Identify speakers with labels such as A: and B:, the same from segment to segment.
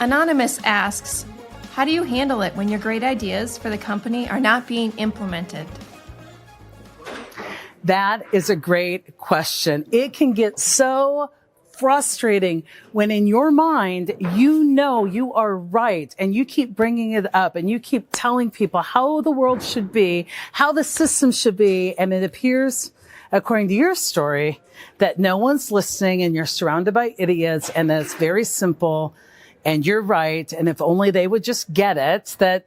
A: Anonymous asks, how do you handle it when your great ideas for the company are not being implemented?
B: That is a great question. It can get so frustrating when in your mind, you know you are right and you keep bringing it up and you keep telling people how the world should be, how the system should be, and it appears, according to your story, that no one's listening and you're surrounded by idiots and that it's very simple and you're right. And if only they would just get it, that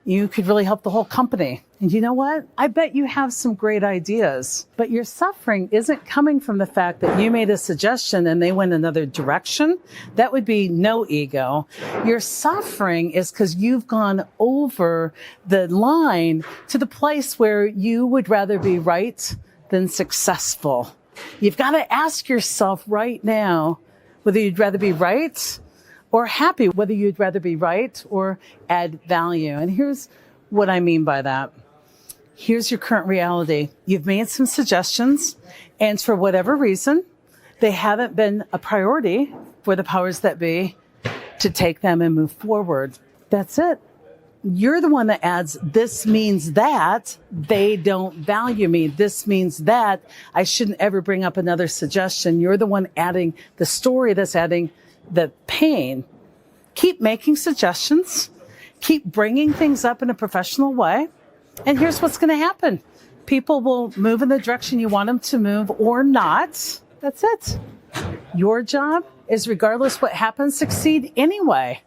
B: you could really help the whole company. And you know what? I bet you have some great ideas, but your suffering isn't coming from the fact that you made a suggestion and they went another direction. That would be no ego. Your suffering is because you've gone over the line to the place where you would rather be right than successful. You've got to ask yourself right now whether you'd rather be right or happy, whether you'd rather be right or add value. And here's what I mean by that. Here's your current reality. You've made some suggestions, and for whatever reason, they haven't been a priority for the powers that be to take them and move forward. That's it. You're the one that adds, this means that they don't value me. This means that I shouldn't ever bring up another suggestion. You're the one adding the story that's adding the pain. Keep making suggestions. Keep bringing things up in a professional way. And here's what's going to happen. People will move in the direction you want them to move or not. That's it. Your job is, regardless what happens, succeed anyway.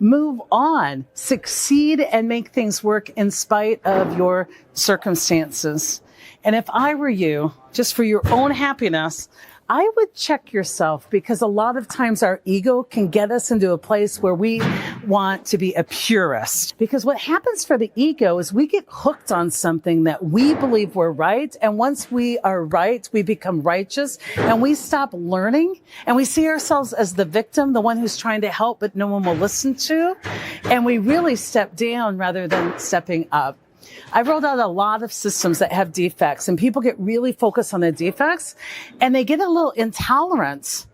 B: Move on, succeed, and make things work in spite of your circumstances. And if I were you, just for your own happiness, I would check yourself, because a lot of times our ego can get us into a place where we want to be a purist. Because what happens for the ego is we get hooked on something that we believe we're right. And once we are right, we become righteous and we stop learning and we see ourselves as the victim, the one who's trying to help, but no one will listen to. And we really step down rather than stepping up. I rolled out a lot of systems that have defects, and people get really focused on the defects and they get a little intolerant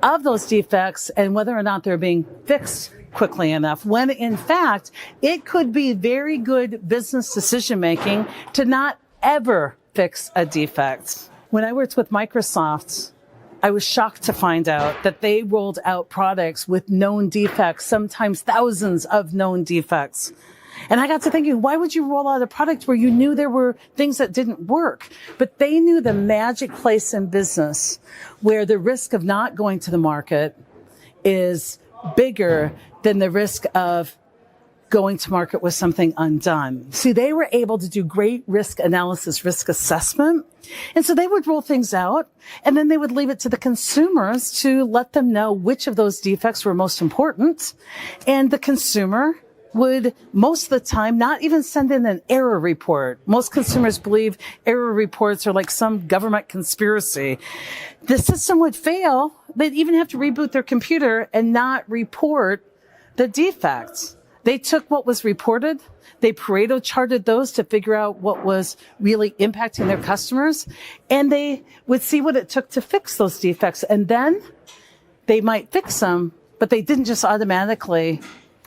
B: of those defects and whether or not they're being fixed quickly enough, when in fact, it could be very good business decision making to not ever fix a defect. When I worked with Microsoft, I was shocked to find out that they rolled out products with known defects, sometimes thousands of known defects. And I got to thinking, why would you roll out a product where you knew there were things that didn't work? But they knew the magic place in business where the risk of not going to the market is bigger than the risk of going to market with something undone. See, they were able to do great risk analysis, risk assessment. And so they would roll things out and then they would leave it to the consumers to let them know which of those defects were most important. And the consumer would most of the time not even send in an error report. Most consumers believe error reports are like some government conspiracy. The system would fail. They'd even have to reboot their computer and not report the defects. They took what was reported. They Pareto charted those to figure out what was really impacting their customers. And they would see what it took to fix those defects. And then they might fix them, but they didn't just automatically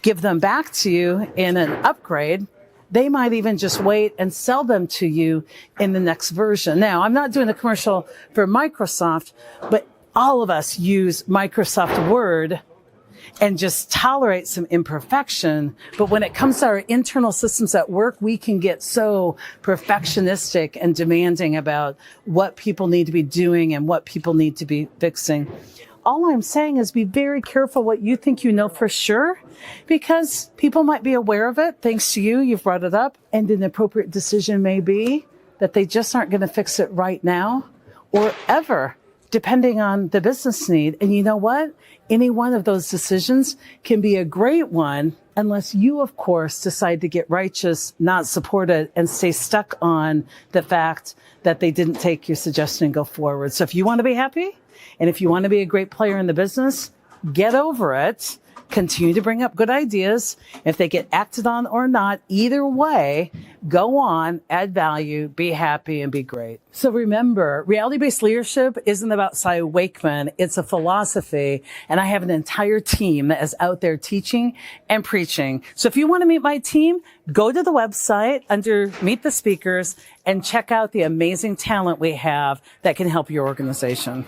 B: give them back to you in an upgrade. They might even just wait and sell them to you in the next version. Now, I'm not doing a commercial for Microsoft, but all of us use Microsoft Word and just tolerate some imperfection. But when it comes to our internal systems at work, we can get so perfectionistic and demanding about what people need to be doing and what people need to be fixing. All I'm saying is be very careful what you think you know for sure, because people might be aware of it. Thanks to you, you've brought it up, and an appropriate decision may be that they just aren't going to fix it right now or ever, depending on the business need. And you know what? Any one of those decisions can be a great one unless you, of course, decide to get righteous, not support it, and stay stuck on the fact that they didn't take your suggestion and go forward. So if you want to be happy, and if you want to be a great player in the business, get over it. Continue to bring up good ideas. If they get acted on or not, either way, go on, add value, be happy, and be great. So remember, reality-based leadership isn't about Cy Wakeman. It's a philosophy, and I have an entire team that is out there teaching and preaching. So if you want to meet my team, go to the website under Meet the Speakers and check out the amazing talent we have that can help your organization.